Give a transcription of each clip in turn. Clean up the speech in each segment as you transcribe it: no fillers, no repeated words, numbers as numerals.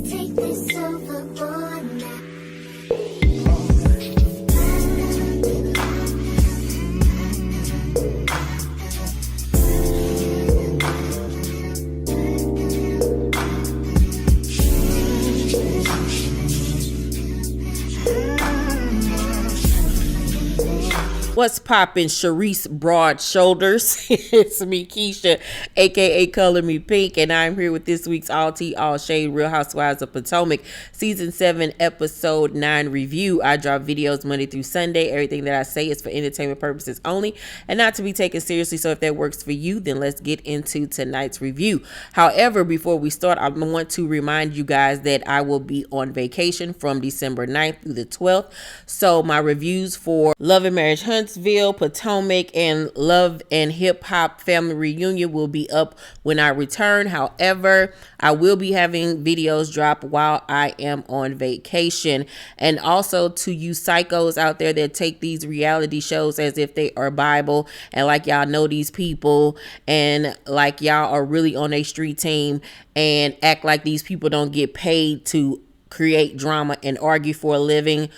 Take this overboard now. What's poppin', Sharice Broad Shoulders? It's me, Keisha, aka Color Me Pynk, and I'm here with this week's All Tea, All Shade Real Housewives of Potomac Season 7, Episode 9 review. I drop videos Monday through Sunday. Everything that I say is for entertainment purposes only and not to be taken seriously. So if that works for you, then let's get into tonight's review. However, before we start, I want to remind you guys that I will be on vacation from December 9th through the 12th. So my reviews for Love and Marriage Huntsville, Potomac, and Love and Hip Hop Family Reunion will be up when I return. However, I will be having videos drop while I am on vacation. And also to you psychos out there that take these reality shows as if they are Bible and like y'all know these people and like y'all are really on a street team and act like these people don't get paid to create drama and argue for a living.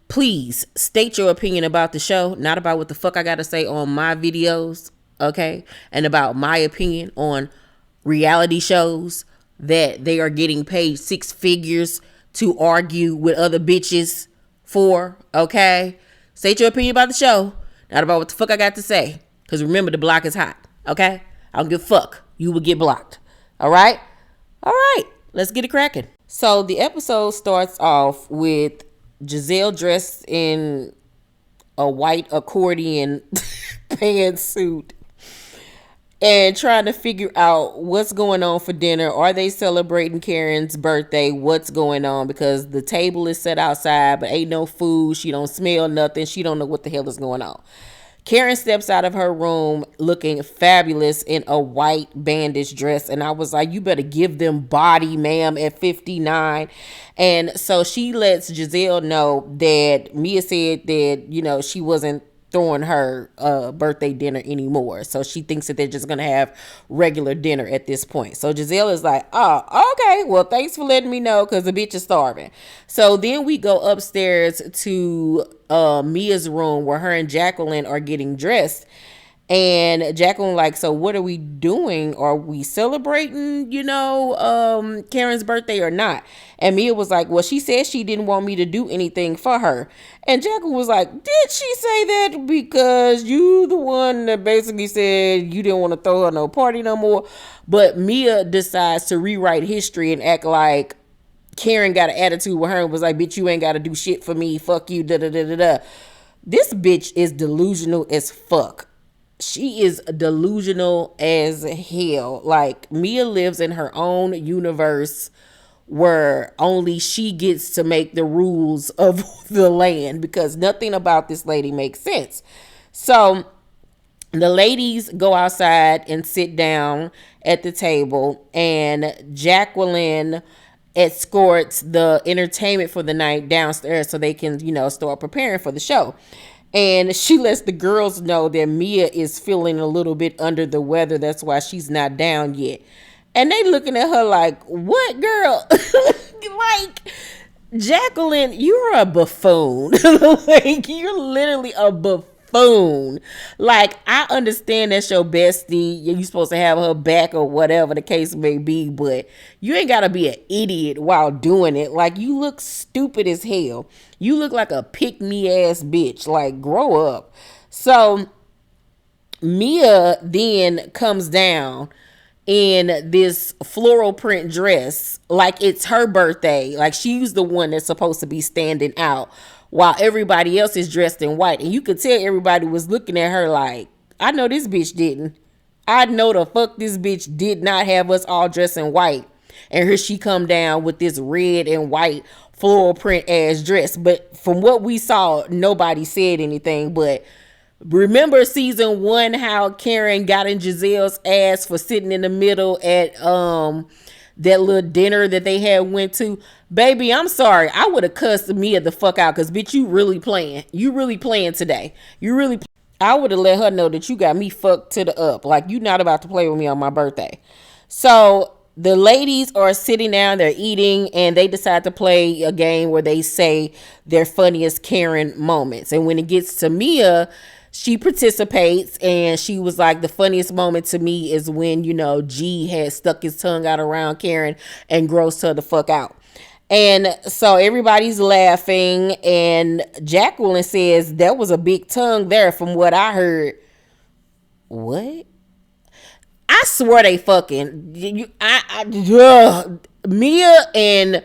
Please state your opinion about the show, not about what the fuck I got to say on my videos, okay? And about my opinion on reality shows that they are getting paid six figures to argue with other bitches for, okay? State your opinion about the show, not about what the fuck I got to say. Because remember, the block is hot, okay? I don't give a fuck. You will get blocked, all right? All right, let's get it cracking. So the episode starts off with Giselle dressed in a white accordion pantsuit and trying to figure out what's going on for dinner. Are they celebrating Karen's birthday? What's going on? Because the table is set outside, but ain't no food. She don't smell nothing. She don't know what the hell is going on. Karen steps out of her room looking fabulous in a white bandage dress. And I was like, you better give them body, ma'am, at 59. And so she lets Giselle know that Mia said that, you know, she wasn't throwing her birthday dinner anymore. So she thinks that they're just going to have regular dinner at this point. So Giselle is like, oh, okay, well, thanks for letting me know because the bitch is starving. So then we go upstairs to Mia's room where her and Jacqueline are getting dressed. And Jacqueline like, so what are we doing? Are we celebrating, you know, Karen's birthday or not? And Mia was like, well, she said she didn't want me to do anything for her. And Jacqueline was like, did she say that because you the one that basically said you didn't want to throw her no party no more? But Mia decides to rewrite history and act like Karen got an attitude with her and was like, bitch, you ain't got to do shit for me. Fuck you, da-da-da-da-da. This bitch is delusional as fuck. She is delusional as hell. Like, Mia lives in her own universe where only she gets to make the rules of the land because nothing about this lady makes sense. So the ladies go outside and sit down at the table, and Jacqueline escorts the entertainment for the night downstairs so they can, you know, start preparing for the show. And she lets the girls know that Mia is feeling a little bit under the weather. That's why she's not down yet. And they looking at her like, what, girl? Like, Jacqueline, you're a buffoon. Like, you're literally a buffoon. Like, I understand that's your bestie. You're supposed to have her back or whatever the case may be. But you ain't got to be an idiot while doing it. Like, you look stupid as hell. You look like a pick-me-ass bitch. Like, grow up. So, Mia then comes down in this floral print dress like it's her birthday. Like, she's the one that's supposed to be standing out while everybody else is dressed in white. And you could tell everybody was looking at her like, I know this bitch didn't. I know the fuck this bitch did not have us all dressed in white. And here she come down with this red and white floral print ass dress. But from what we saw, nobody said anything. But remember season 1, how Karen got in Giselle's ass for sitting in the middle at that little dinner that they had went to? Baby, I'm sorry. I would have cussed Mia the fuck out because, bitch, you really playing. You really playing today. I would have let her know that you got me fucked to the up. Like, you not about to play with me on my birthday. So the ladies are sitting down, they're eating, and they decide to play a game where they say their funniest Karen moments. And when it gets to Mia, she participates, and she was like, the funniest moment to me is when, G had stuck his tongue out around Karen and grossed her the fuck out. And so everybody's laughing, and Jacqueline says, that was a big tongue there from what I heard. What? I swear they fucking. Mia and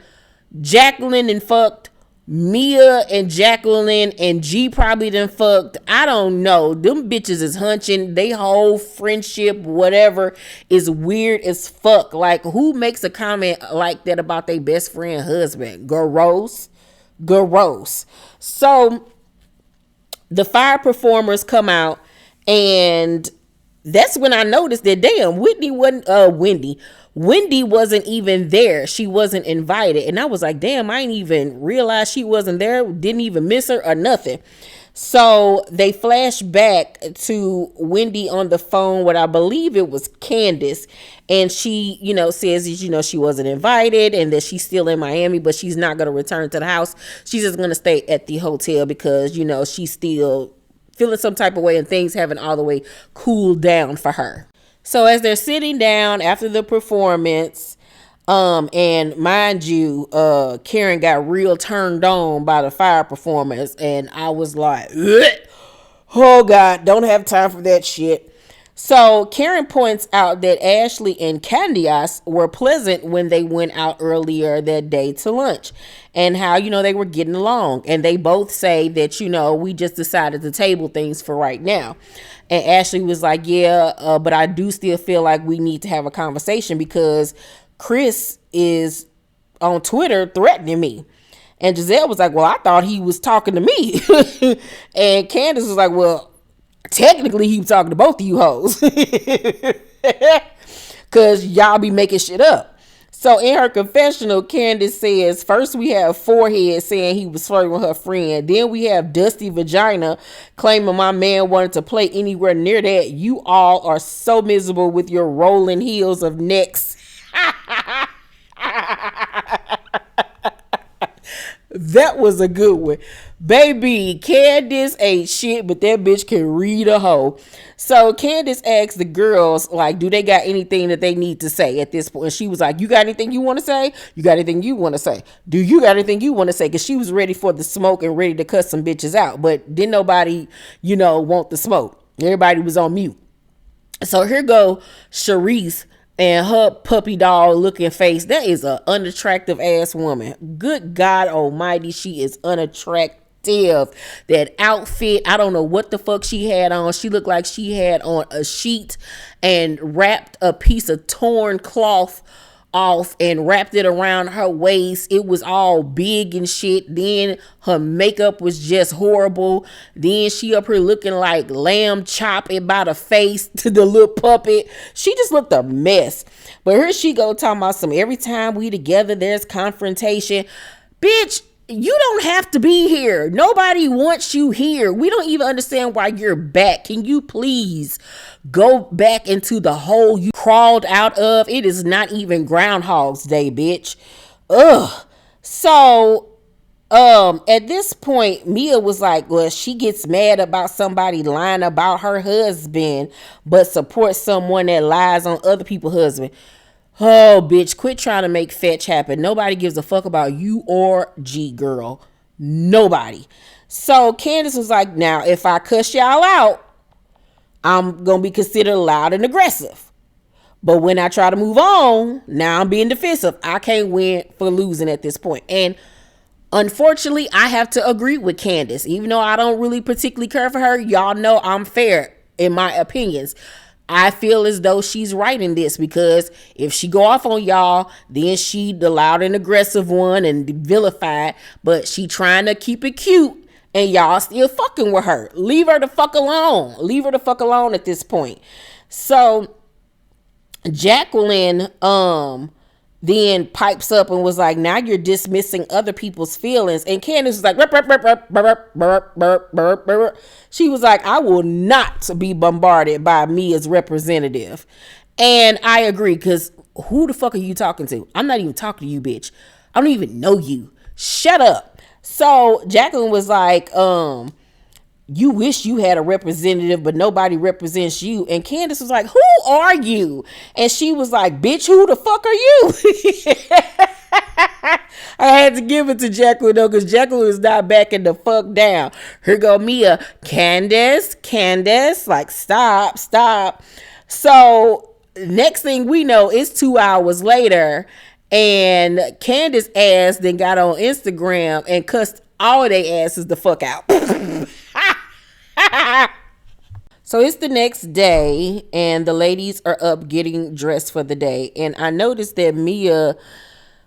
Jacqueline and fucked. Mia and Jacqueline and G probably done fucked. I don't know. Them bitches is hunching. They whole friendship, whatever, is weird as fuck. Like, who makes a comment like that about their best friend husband? Gross. So the fire performers come out, and that's when I noticed that damn, Wendy wasn't even there. She wasn't invited. And I was like, damn, I ain't even realized she wasn't there. Didn't even miss her or nothing. So they flash back to Wendy on the phone with, I believe it was Candiace. And she, says, she wasn't invited and that she's still in Miami, but she's not going to return to the house. She's just going to stay at the hotel because, she's still feeling some type of way and things haven't all the way cooled down for her. So as they're sitting down after the performance, and mind you, Karen got real turned on by the fire performance, and I was like, oh God, don't have time for that shit. So Karen points out that Ashley and Candiace were pleasant when they went out earlier that day to lunch, and how, they were getting along. And they both say that, we just decided to table things for right now. And Ashley was like, yeah, but I do still feel like we need to have a conversation because Chris is on Twitter threatening me. And Giselle was like, well, I thought he was talking to me. And Candiace was like, well, technically he was talking to both of you hoes. Because y'all be making shit up. So in her confessional, Candiace says, first we have Forehead saying he was flirting with her friend. Then we have Dusty Vagina claiming my man wanted to play anywhere near that. You all are so miserable with your rolling heels of necks. That was a good one. Baby, Candiace ain't shit, but that bitch can read a hoe. So Candiace asked the girls, like, do they got anything that they need to say at this point? And she was like, you got anything you want to say? You got anything you want to say? Do you got anything you want to say? Because she was ready for the smoke and ready to cut some bitches out. But didn't nobody, want the smoke. Everybody was on mute. So here go Charisse and her puppy dog looking face. That is an unattractive ass woman. Good God almighty, she is unattractive. That outfit, I don't know what the fuck she had on. She looked like she had on a sheet and wrapped a piece of torn cloth off and wrapped it around her waist. It was all big and shit. Then her makeup was just horrible. Then she up here looking like lamb chop by the face to the little puppet. She just looked a mess. But here she go talking about some every time we together there's confrontation. Bitch, you don't have to be here. Nobody wants you here. We don't even understand why you're back. Can you please go back into the hole you crawled out of? It is not even Groundhog's Day, bitch. Ugh. So, at this point, Mia was like, well, she gets mad about somebody lying about her husband, but supports someone that lies on other people's husband. Oh, bitch, quit trying to make fetch happen. Nobody gives a fuck about you or G, girl. Nobody. So Candiace was like, now, if I cuss y'all out, I'm going to be considered loud and aggressive. But when I try to move on, now I'm being defensive. I can't win for losing at this point. And unfortunately, I have to agree with Candiace. Even though I don't really particularly care for her, y'all know I'm fair in my opinions. I feel as though she's right in this because if she go off on y'all, then she the loud and aggressive one and vilified, but she trying to keep it cute and y'all still fucking with her. Leave her the fuck alone. Leave her the fuck alone at this point. So Jacqueline then pipes up and was like, now you're dismissing other people's feelings. And Candiace was like, burp, burp, burp, burp, burp, burp, burp, burp, burp. She was like, I will not be bombarded by me as representative. And I agree, because who the fuck are you talking to? I'm not even talking to you, bitch. I don't even know you. Shut up. So Jacqueline was like, you wish you had a representative, but nobody represents you. And Candiace was like, who are you? And she was like, bitch, who the fuck are you? I had to give it to Jacqueline though, because Jacqueline is not backing the fuck down. Here go Mia. Candiace, like stop. So next thing we know, it's 2 hours later, and Candiace ass then got on Instagram and cussed all their asses the fuck out. So it's the next day, and the ladies are up getting dressed for the day, and I noticed that Mia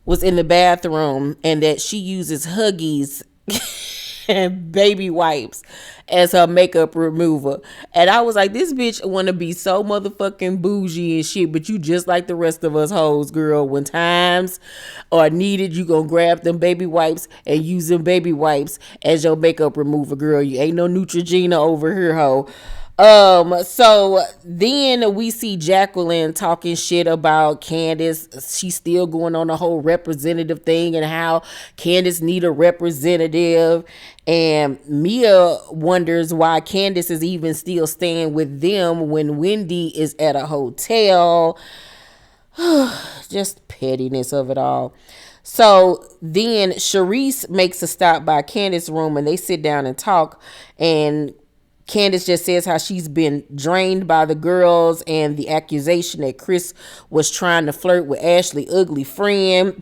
was in the bathroom and that she uses Huggies and baby wipes as her makeup remover. And I was like, this bitch want to be so motherfucking bougie and shit, but you just like the rest of us hoes, girl. When times are needed, you gonna grab them baby wipes and use them baby wipes as your makeup remover, girl. You ain't no Neutrogena over here, hoe. So then we see Jacqueline talking shit about Candiace. She's still going on the whole representative thing and how Candiace need a representative. And Mia wonders why Candiace is even still staying with them when Wendy is at a hotel. Just pettiness of it all. So then Charisse makes a stop by Candiace's room and they sit down and talk, and Candiace just says how she's been drained by the girls and the accusation that Chris was trying to flirt with Ashley's ugly friend.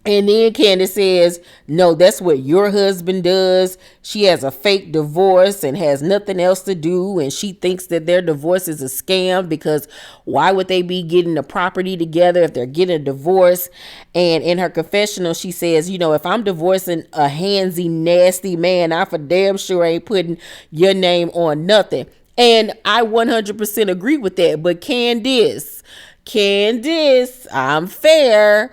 And then Candiace says, no, that's what your husband does. She has a fake divorce and has nothing else to do. And she thinks that their divorce is a scam, because why would they be getting the property together if they're getting a divorce? And in her confessional, she says, you know, if I'm divorcing a handsy, nasty man, I for damn sure ain't putting your name on nothing. And I 100% agree with that. But Candiace, I'm fair.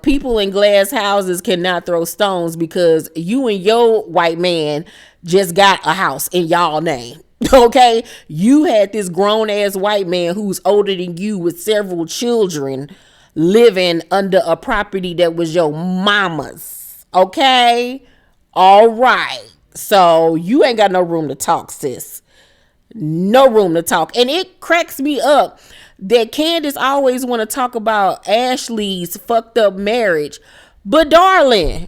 People in glass houses cannot throw stones because you and your white man just got a house in y'all name. Okay? You had this grown ass white man who's older than you with several children living under a property that was your mama's. Okay? All right. So you ain't got no room to talk, sis. No room to talk. And it cracks me up that Candiace always want to talk about Ashley's fucked up marriage. But darling,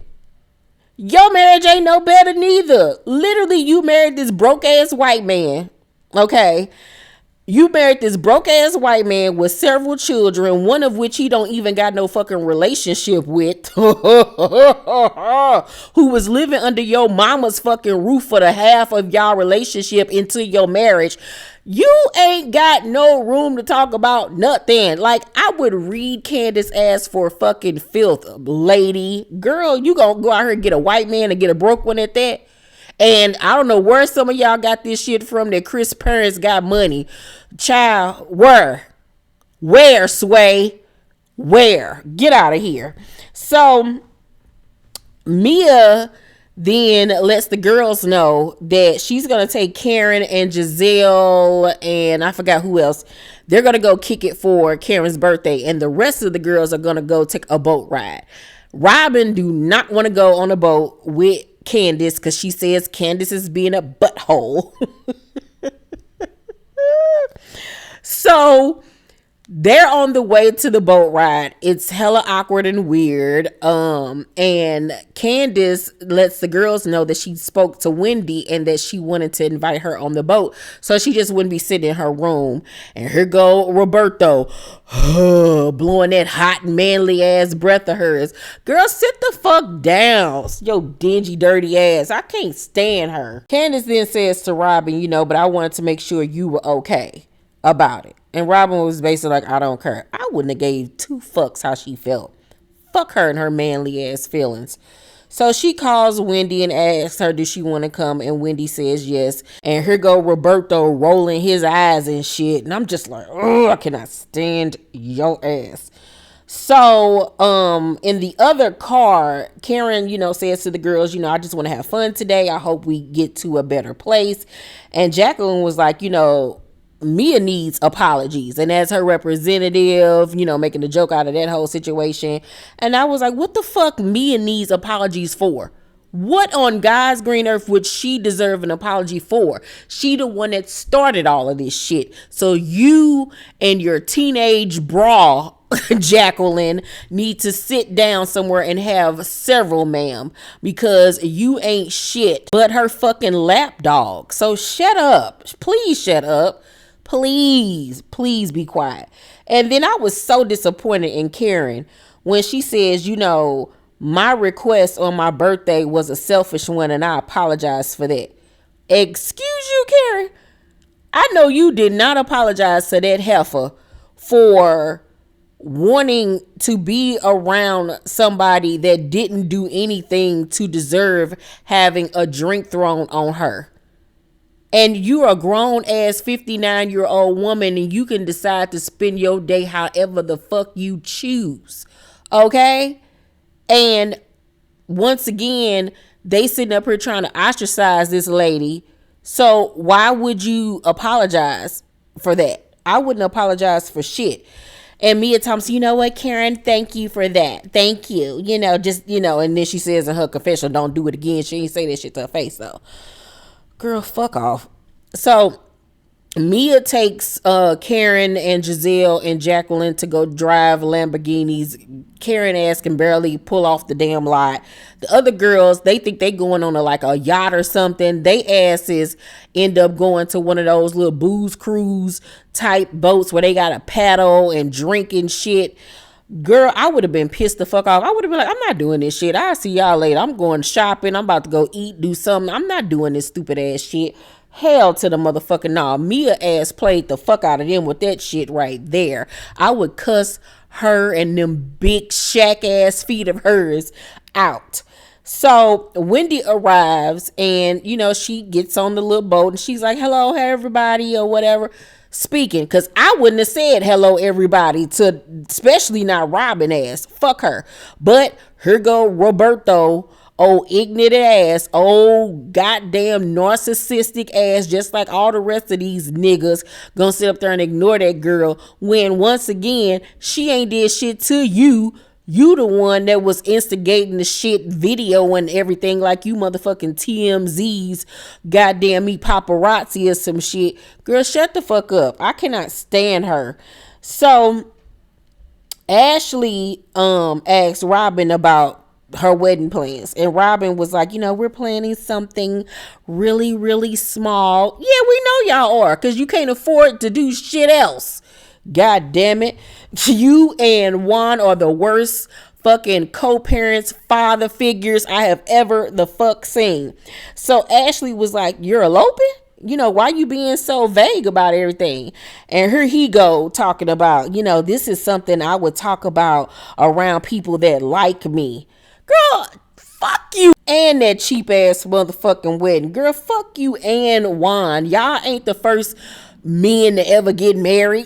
your marriage ain't no better neither. Literally, you married this broke ass white man. Okay? You married this broke ass white man with several children, one of which he don't even got no fucking relationship with, who was living under your mama's fucking roof for the half of y'all relationship into your marriage. You ain't got no room to talk about nothing. Like, I would read Candiace ass for fucking filth, lady. Girl, you gonna go out here and get a white man and get a broke one at that? And I don't know where some of y'all got this shit from, that Chris' parents got money. Child, where? Where, Sway? Where? Get out of here. So Mia then lets the girls know that she's going to take Karen and Giselle and I forgot who else. They're going to go kick it for Karen's birthday. And the rest of the girls are going to go take a boat ride. Robyn do not want to go on a boat with Candiace because she says Candiace is being a butthole. So they're on the way to the boat ride. It's hella awkward and weird. And Candiace lets the girls know that she spoke to Wendy and that she wanted to invite her on the boat, so she just wouldn't be sitting in her room. And here go Roberto, blowing that hot manly ass breath of hers. Girl, sit the fuck down, yo dingy dirty ass. I can't stand her. Candiace then says to Robyn, you know, but I wanted to make sure you were okay about it. And Robyn was basically like, I don't care. I wouldn't have gave two fucks how she felt. Fuck her and her manly ass feelings. So she calls Wendy and asks her, does she want to come? And Wendy says yes. And here go Roberto rolling his eyes and shit. And I'm just like, oh, I cannot stand your ass. So, in the other car, Karen, you know, says to the girls, you know, I just want to have fun today. I hope we get to a better place. And Jacqueline was like, you know, Mia needs apologies. And as her representative, making a joke out of that whole situation. And I was like, what the fuck Mia needs apologies for? What on God's green earth would she deserve an apology for? She the one that started all of this shit. So you and your teenage bra, Jacqueline, need to sit down somewhere and have several, ma'am, because you ain't shit but her fucking lapdog. So shut up. Please shut up. Please be quiet. And then I was so disappointed in Karen when she says, my request on my birthday was a selfish one and I apologize for that. Excuse you, Karen? I know you did not apologize to that heifer for wanting to be around somebody that didn't do anything to deserve having a drink thrown on her. And you're a grown ass 59-year-old woman and you can decide to spend your day however the fuck you choose. Okay? And once again, they sitting up here trying to ostracize this lady. So why would you apologize for that? I wouldn't apologize for shit. And Mia Thompson, you know what, Karen, thank you for that. Thank you. And then she says in her confession, don't do it again. She ain't say that shit to her face though. Girl, fuck off. So Mia takes Karen and Giselle and Jacqueline to go drive Lamborghinis. Karen ass can barely pull off the damn lot. The other girls, they think they going on a yacht or something. They asses end up going to one of those little booze cruise type boats where they got to paddle and drink and shit. Girl, I would have been pissed the fuck off. I would have been like, I'm not doing this shit. I'll see y'all later. I'm going shopping. I'm about to go eat, do something. I'm not doing this stupid ass shit. Hell to the motherfucking nah. Mia ass played the fuck out of them with that shit right there. I would cuss her and them big shack ass feet of hers out. So Wendy arrives and, she gets on the little boat and she's like, hello, hey, everybody, or whatever. Speaking, because I wouldn't have said hello, everybody, to especially not Robyn ass. Fuck her. But here go Roberto, old ignorant ass, old goddamn narcissistic ass, just like all the rest of these niggas, gonna sit up there and ignore that girl when once again she ain't did shit to you. You the one that was instigating the shit, video and everything, like you motherfucking TMZ's goddamn me paparazzi or some shit. Girl, shut the fuck up. I cannot stand her. So Ashley asked Robyn about her wedding plans, and Robyn was like, we're planning something really, really small. Yeah, we know y'all are, because you can't afford to do shit else. God damn it. You and Juan are the worst fucking co-parents, father figures I have ever the fuck seen. So Ashley was like, you're eloping? Why you being so vague about everything? And here he go talking about, this is something I would talk about around people that like me. Girl, fuck you and that cheap ass motherfucking wedding. Girl, fuck you and Juan. Y'all ain't the first men to ever get married.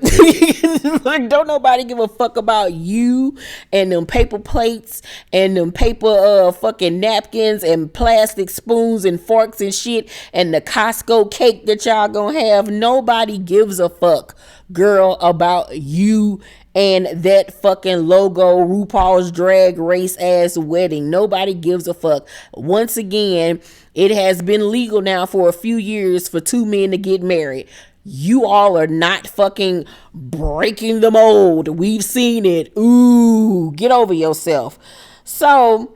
Like, don't nobody give a fuck about you and them paper plates and them paper fucking napkins and plastic spoons and forks and shit and the Costco cake that y'all gonna have. Nobody gives a fuck, girl, about you and that fucking logo RuPaul's Drag Race ass wedding. Nobody gives a fuck. Once again, it has been legal now for a few years for two men to get married. You all are not fucking breaking the mold. We've seen it. Ooh, get over yourself. So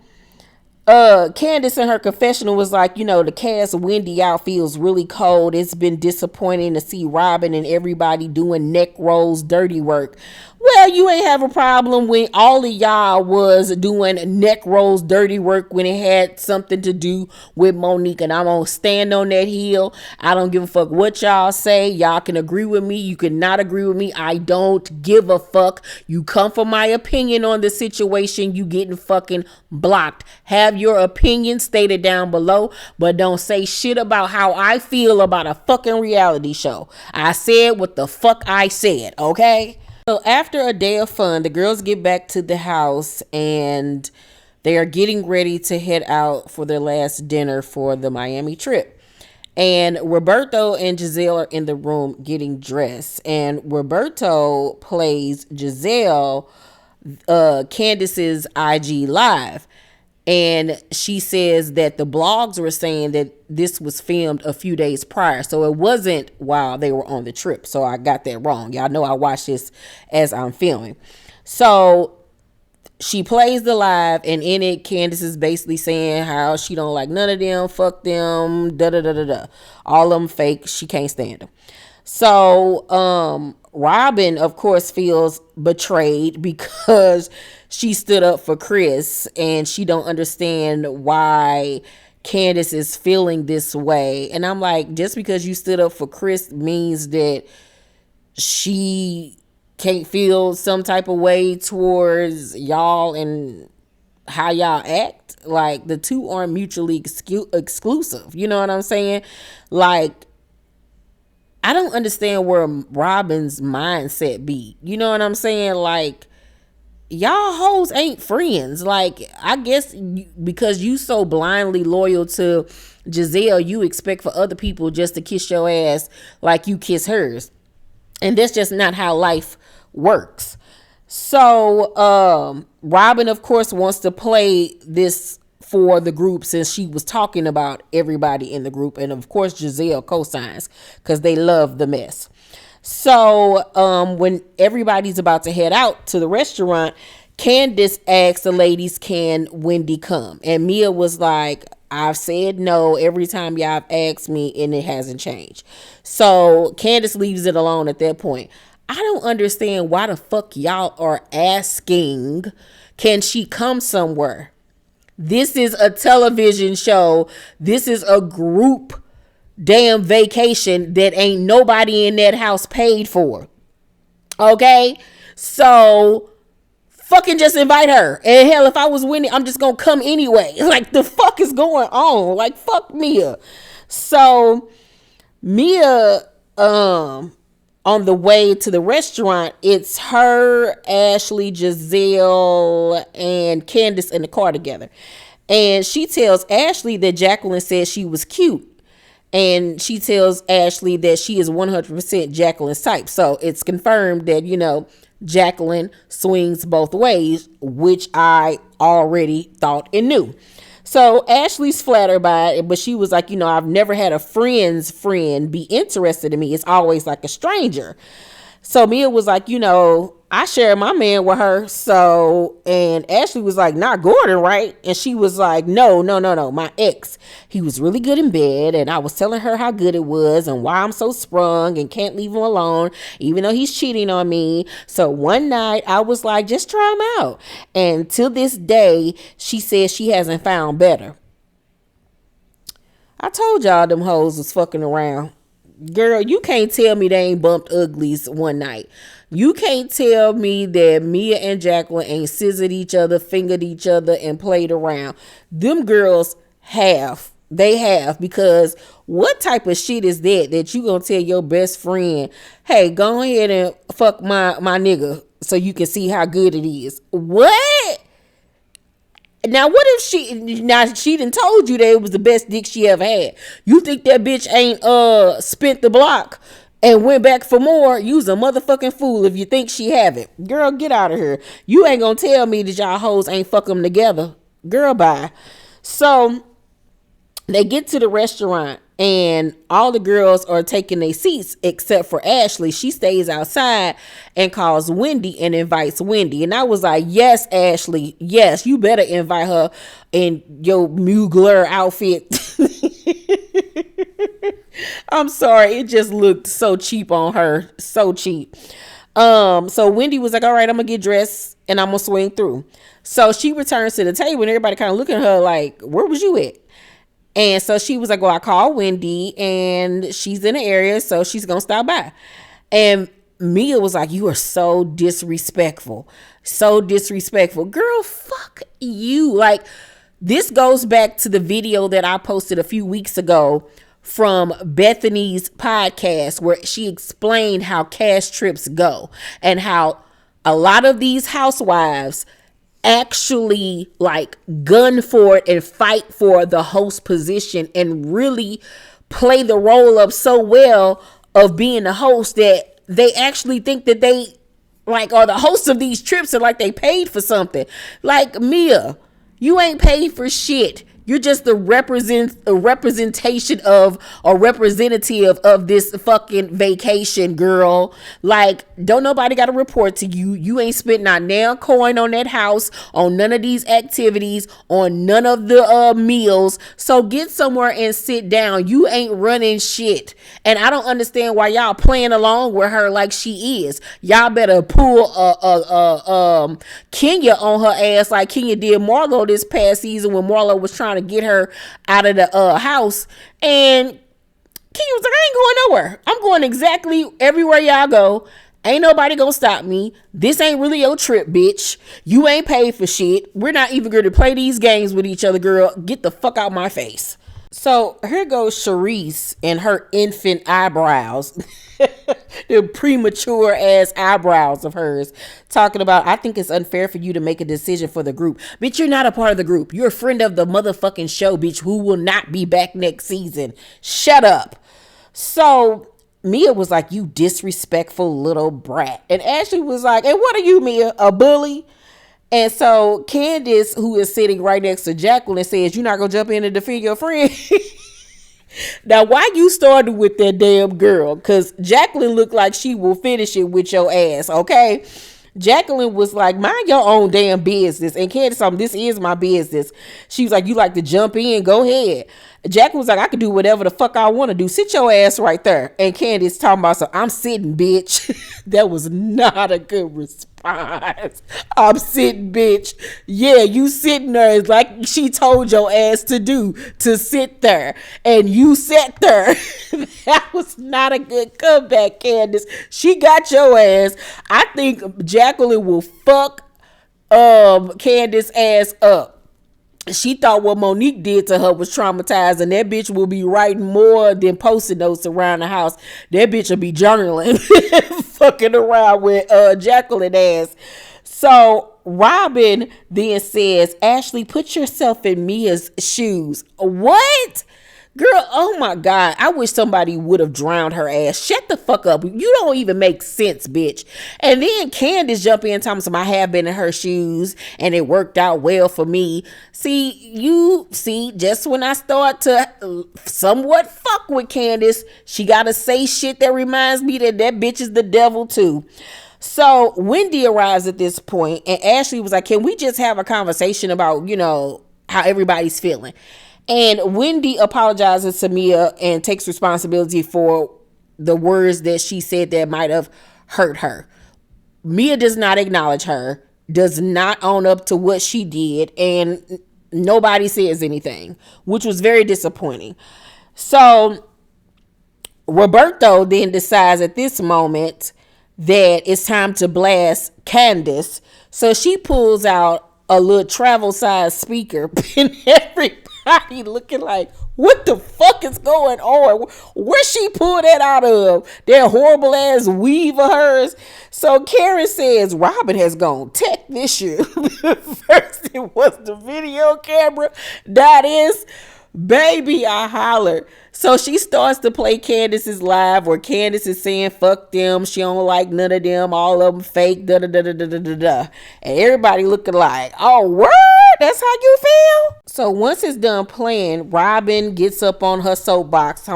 Candiace in her confessional was like, the cast Wendy out feels really cold. It's been disappointing to see Robyn and everybody doing neck rolls, dirty work. Well, you ain't have a problem when all of y'all was doing neck rolls, dirty work when it had something to do with Monique. And I'm gonna stand on that hill. I don't give a fuck what y'all say. Y'all can agree with me. You can not agree with me. I don't give a fuck. You come for my opinion on the situation, you getting fucking blocked. Have your opinion stated down below, but don't say shit about how I feel about a fucking reality show. I said what the fuck I said, okay? So after a day of fun, the girls get back to the house and they are getting ready to head out for their last dinner for the Miami trip. And Roberto and Giselle are in the room getting dressed. And Roberto plays Giselle Candiace's IG live. And she says that the blogs were saying that this was filmed a few days prior. So it wasn't while they were on the trip. So I got that wrong. Y'all know I watched this as I'm filming. So she plays the live, and in it, Candiace is basically saying how she don't like none of them, fuck them, da da da da da. All of them fake. She can't stand them. So Robyn, of course, feels betrayed because she stood up for Chris, and she don't understand why Candiace is feeling this way. And I'm like, just because you stood up for Chris means that she can't feel some type of way towards y'all and how y'all act. Like, the two aren't mutually exclusive. You know what I'm saying? Like, I don't understand where Robyn's mindset be. You know what I'm saying? Like, y'all hoes ain't friends. Like, I guess because you so blindly loyal to Giselle, you expect for other people just to kiss your ass like you kiss hers. And that's just not how life works. So Robyn, of course, wants to play this for the group since she was talking about everybody in the group. And of course, Giselle co-signs because they love the mess. So when everybody's about to head out to the restaurant, Candiace asks the ladies, can Wendy come? And Mia was like, I've said no every time y'all have asked me, and it hasn't changed. So Candiace leaves it alone at that point. I don't understand why the fuck y'all are asking, can she come somewhere? This is a television show. This is a group damn vacation that ain't nobody in that house paid for. Okay? So fucking just invite her. And hell, if I was winning, I'm just gonna come anyway. Like, the fuck is going on? Like, fuck Mia. So Mia, on the way to the restaurant, it's her, Ashley, Giselle, and Candiace in the car together. And she tells Ashley that Jacqueline said she was cute. And she tells Ashley that she is 100% Jacqueline's type. So it's confirmed that, you know, Jacqueline swings both ways, which I already thought and knew. So Ashley's flattered by it, but she was like, you know, I've never had a friend's friend be interested in me. It's always like a stranger. So Mia was like, you know, I share my man with her. So, and Ashley was like, not Gordon, right? And she was like, no, my ex. He was really good in bed, and I was telling her how good it was and why I'm so sprung and can't leave him alone, even though he's cheating on me. So one night I was like, just try him out. And till this day, she says she hasn't found better. I told y'all them hoes was fucking around. Girl, you can't tell me they ain't bumped uglies one night. You can't tell me that Mia and Jacqueline ain't scissored each other, fingered each other, and played around. Them girls have. They have. Because what type of shit is that you gonna tell your best friend, hey, go ahead and fuck my nigga so you can see how good it is? What? Now, what if she done told you that it was the best dick she ever had? You think that bitch ain't spent the block and went back for more? You's a motherfucking fool if you think she haven't. Girl, get out of here. You ain't gonna tell me that y'all hoes ain't fuck them together. Girl, bye. So they get to the restaurant, and all the girls are taking their seats except for Ashley. She stays outside and calls Wendy and invites Wendy. And I was like, yes, Ashley, yes, you better invite her in your Mugler outfit. I'm sorry, it just looked so cheap on her, so cheap. So Wendy was like, all right, I'm gonna get dressed and I'm gonna swing through. So she returns to the table, and everybody kind of looking at her like, where was you at? And so she was like, well, I called Wendy and she's in the area, so she's going to stop by. And Mia was like, you are so disrespectful. So disrespectful. Girl, fuck you. Like, this goes back to the video that I posted a few weeks ago from Bethany's podcast, where she explained how cash trips go and how a lot of these housewives actually like gun for it and fight for the host position and really play the role up so well of being the host that they actually think that they like are the hosts of these trips and like they paid for something. Like, Mia, you ain't paid for shit. You're just a representation of or representative of this fucking vacation, girl. Like, don't nobody got to report to you. You ain't spent not nail coin on that house, on none of these activities, on none of the meals. So get somewhere and sit down. You ain't running shit. And I don't understand why y'all playing along with her like she is. Y'all better pull Kenya on her ass like Kenya did Marlo this past season when Marlo was trying to get her out of the house, and Kenya was like, I ain't going nowhere. I'm going exactly everywhere y'all go. Ain't nobody gonna stop me. This ain't really your trip, bitch. You ain't paid for shit. We're not even going to play these games with each other, girl. Get the fuck out my face. So here goes Charisse and her infant eyebrows. The premature ass eyebrows of hers, talking about, I think it's unfair for you to make a decision for the group. Bitch, you're not a part of the group. You're a friend of the motherfucking show, bitch, who will not be back next season. Shut up. So Mia was like, you disrespectful little brat. And Ashley was like, and what are you, Mia, a bully? And so Candiace, who is sitting right next to Jacqueline, says, you're not gonna jump in and defend your friend. Now, why you started with that damn girl? Because Jacqueline looked like she will finish it with your ass, okay? Jacqueline was like, mind your own damn business. And Candiace, this is my business. She was like, you like to jump in? Go ahead. Jacqueline was like, I can do whatever the fuck I want to do. Sit your ass right there. And Candiace talking about, so I'm sitting, bitch. That was not a good response. I'm sitting, bitch. Yeah, you sitting there like she told your ass to do, to sit there. And you sat there. That was not a good comeback, Candiace. She got your ass. I think Jacqueline will fuck Candiace ass up. She thought what Monique did to her was traumatizing. That bitch will be writing more than post-it notes around the house. That bitch will be journaling, fucking around with Jacqueline ass. So Robyn then says, Ashley, put yourself in Mia's shoes. What? Girl, oh my God. I wish somebody would have drowned her ass. Shut the fuck up. You don't even make sense, bitch. And then Candiace jump in talking about, I have been in her shoes and it worked out well for me. See, just when I start to somewhat fuck with Candiace, she got to say shit that reminds me that bitch is the devil too. So Wendy arrives at this point and Ashley was like, can we just have a conversation about, how everybody's feeling? And Wendy apologizes to Mia and takes responsibility for the words that she said that might have hurt her. Mia does not acknowledge her, does not own up to what she did, and nobody says anything, which was very disappointing. So Roberto then decides at this moment that it's time to blast Candiace. So she pulls out a little travel size speaker and everybody looking like, what the fuck is going on? Where she pulled that out of? That horrible ass weave of hers. So Karen says Robyn has gone tech this year. First it was the video camera. That is, baby, I hollered. So she starts to play Candiace's live where Candiace is saying, fuck them. She don't like none of them. All of them fake. Da da da da da da da. And everybody looking like, oh, word? That's how you feel? So once it's done playing, Robyn gets up on her soapbox.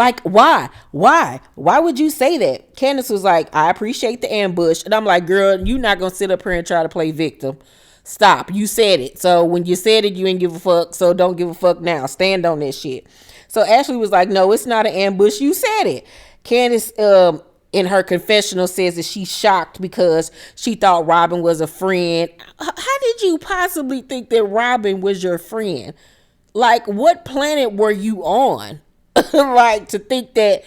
Why? Why would you say that? Candiace was like, I appreciate the ambush. And I'm like, girl, you not going to sit up here and try to play victim. Stop. You said it. So when you said it, you ain't give a fuck. So don't give a fuck now. Stand on that shit. So Ashley was like, no, it's not an ambush. You said it. Candiace, in her confessional, says that she's shocked because she thought Robyn was a friend. How did you possibly think that Robyn was your friend? Like, what planet were you on? Like, to think that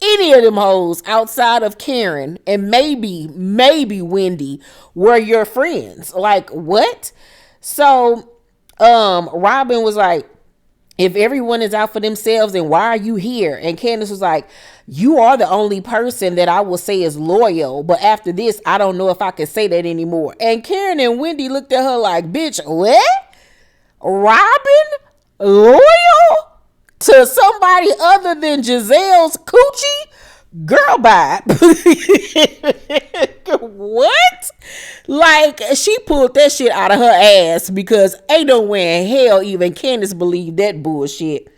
any of them hoes outside of Karen and maybe Wendy were your friends. Like, what? So Robyn was like, if everyone is out for themselves, then why are you here? And Candiace was like, you are the only person that I will say is loyal. But after this, I don't know if I can say that anymore. And Karen and Wendy looked at her like, bitch, what? Robyn? Loyal? to somebody other than Giselle's coochie, girl, bye. What? Like, she pulled that shit out of her ass because ain't no way in hell even Candiace believed that bullshit.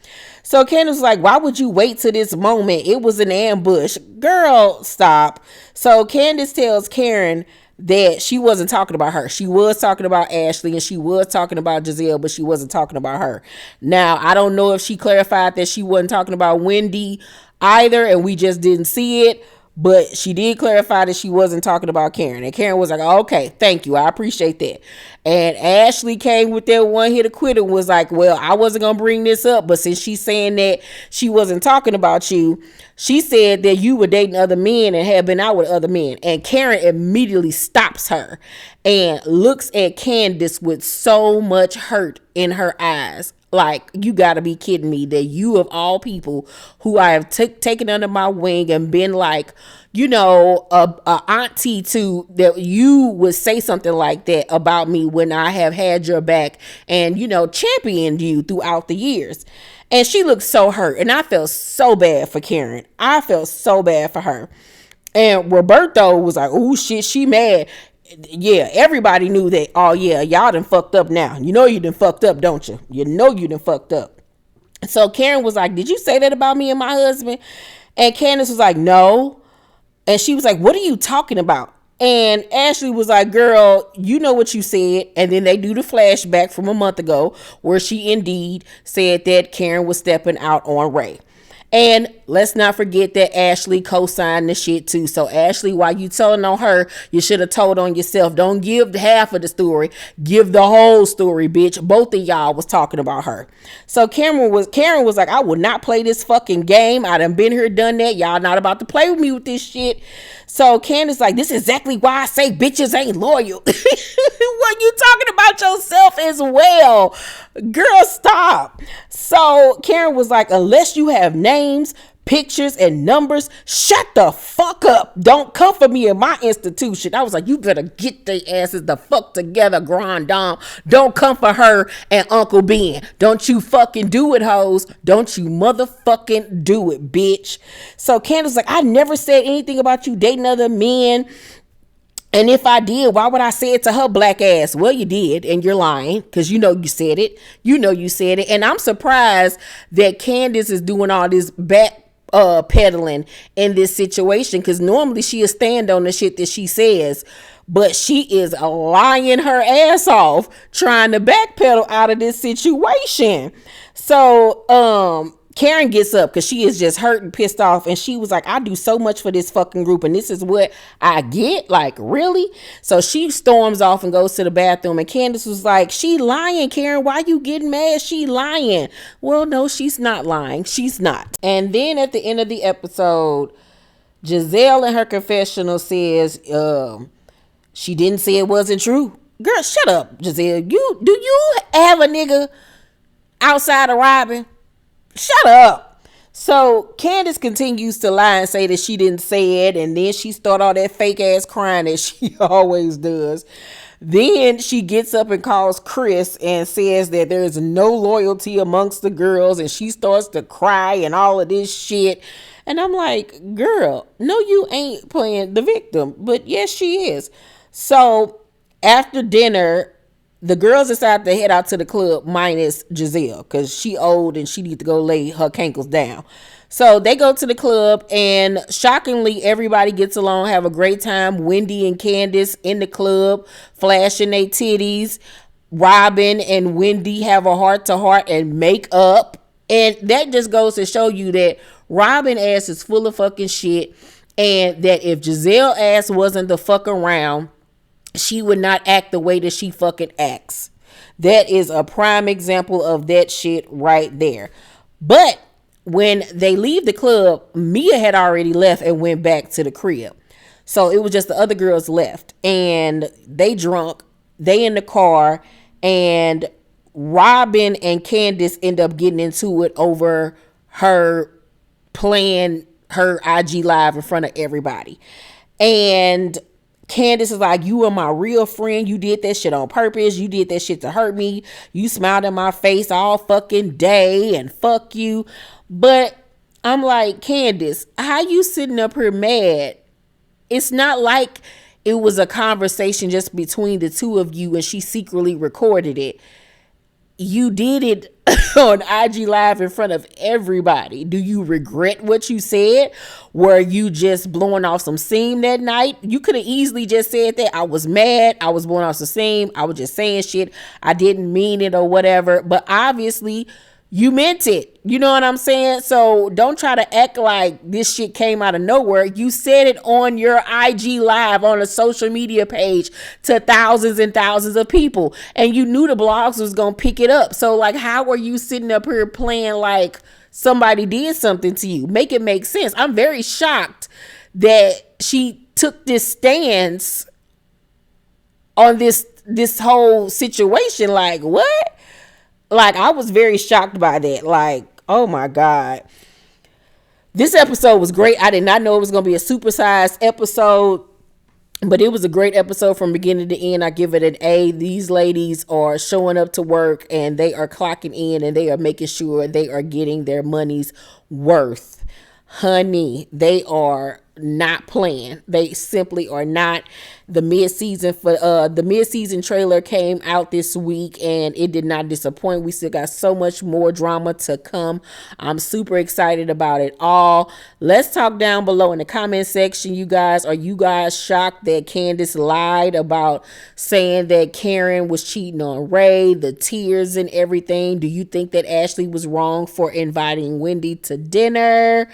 So Candiace was like, why would you wait to this moment? It was an ambush. Girl, stop. So Candiace tells Karen that she wasn't talking about her. She was talking about Ashley and she was talking about Giselle, but she wasn't talking about her. Now, I don't know if she clarified that she wasn't talking about Wendy either and we just didn't see it, but she did clarify that she wasn't talking about Karen. And Karen was like, okay, thank you. I appreciate that. And Ashley came with that one hit quitter and was like, well, I wasn't going to bring this up, but since she's saying that she wasn't talking about you, she said that you were dating other men and had been out with other men. And Karen immediately stops her and looks at Candiace with so much hurt in her eyes. Like, you gotta be kidding me that you of all people who I have taken under my wing and been like, you know, a auntie to, that you would say something like that about me when I have had your back and, you know, championed you throughout the years. And she looked so hurt. And I felt so bad for Karen. I felt so bad for her. And Roberto was like, oh shit, she mad. Yeah, everybody knew that. Oh yeah, y'all done fucked up now. You know you done fucked up, don't you? You know you done fucked up. So Karen was like, did you say that about me and my husband? And Candiace was like, no. And she was like, what are you talking about? And Ashley was like, girl, you know what you said. And then they do the flashback from a month ago where she indeed said that Karen was stepping out on Ray. And let's not forget that Ashley co-signed the shit too. So Ashley, while you telling on her, you should have told on yourself. Don't give half of the story. Give the whole story, bitch. Both of y'all was talking about her. So Karen was like, I will not play this fucking game. I done been here, done that. Y'all not about to play with me with this shit. So Candiace like, this is exactly why I say bitches ain't loyal. Well, you talking about yourself as well. Girl, stop. So Karen was like, unless you have names, pictures, and numbers, shut the fuck up. Don't come for me in my institution. I was like, you better get their asses the fuck together, Grand Dame. Don't come for her and Uncle Ben. Don't you fucking do it, hoes. Don't you motherfucking do it, bitch. So Candiace was like, I never said anything about you dating other men. And if I did, why would I say it to her black ass? Well, you did, and you're lying, because you know you said it. You know you said it. And I'm surprised that Candiace is doing all this back peddling in this situation, because normally she'll stand on the shit that she says. But she is lying her ass off trying to backpedal out of this situation. So, Karen gets up because she is just hurt and pissed off, and she was like, I do so much for this fucking group and this is what I get? Like, really? So she storms off and goes to the bathroom, and Candiace was like, she lying, Karen. Why you getting mad? She lying. Well, no, she's not lying. She's not. And then at the end of the episode, Giselle in her confessional says she didn't say it wasn't true. Girl, shut up, Giselle. Do you have a nigga outside of Robyn? Shut up. So Candiace continues to lie and say that she didn't say it, and then she start all that fake ass crying that she always does. Then she gets up and calls Chris and says that there's no loyalty amongst the girls, and she starts to cry and all of this shit. And I'm like, girl, no, you ain't playing the victim, but yes, she is. So after dinner, the girls decide to head out to the club minus Giselle because she old and she need to go lay her cankles down. So they go to the club, and shockingly, everybody gets along, have a great time. Wendy and Candiace in the club, flashing their titties. Robyn and Wendy have a heart-to-heart and make up. And that just goes to show you that Robyn ass is full of fucking shit, and that if Giselle ass wasn't the fuck around, she would not act the way that she fucking acts. That is a prime example of that shit right there. But when they leave the club, Mia had already left and went back to the crib. So it was just the other girls left, and they drunk, they in the car, and Robyn and Candiace end up getting into it over her playing her IG live in front of everybody. And Candiace is like, you are my real friend. You did that shit on purpose. You did that shit to hurt me. You smiled in my face all fucking day and fuck you. But I'm like, Candiace, how you sitting up here mad? It's not like it was a conversation just between the two of you and she secretly recorded it. You did it on IG Live in front of everybody. Do you regret what you said? Were you just blowing off some steam that night? You could have easily just said that. I was mad. I was blowing off some steam. I was just saying shit. I didn't mean it or whatever. But obviously, you meant it. You know what I'm saying? So don't try to act like this shit came out of nowhere. You said it on your IG Live on a social media page to thousands and thousands of people. And you knew the blogs was going to pick it up. So like, how are you sitting up here playing like somebody did something to you? Make it make sense. I'm very shocked that she took this stance on this whole situation. Like, what? Like, I was very shocked by that. Like, oh my God. This episode was great. I did not know it was going to be a supersized episode, but it was a great episode from beginning to end. I give it an A. These ladies are showing up to work and they are clocking in and they are making sure they are getting their money's worth. Honey, they are not playing. They simply are not. The mid-season trailer came out this week and it did not disappoint. We still got so much more drama to come. I'm super excited about it all. Let's talk down below in the comment section, you guys. Are you guys shocked that Candiace lied about saying that Karen was cheating on Ray, the tears and everything? Do you think that Ashley was wrong for inviting Wendy to dinner?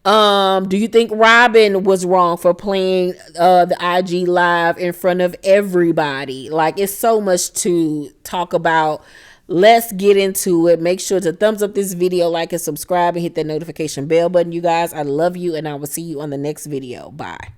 Do you think Robyn was wrong for playing the IG Live in front of everybody? Like, it's so much to talk about. Let's get into it. Make sure to thumbs up this video, like and subscribe, and hit that notification bell button, you guys. I love you, and I will see you on the next video. Bye.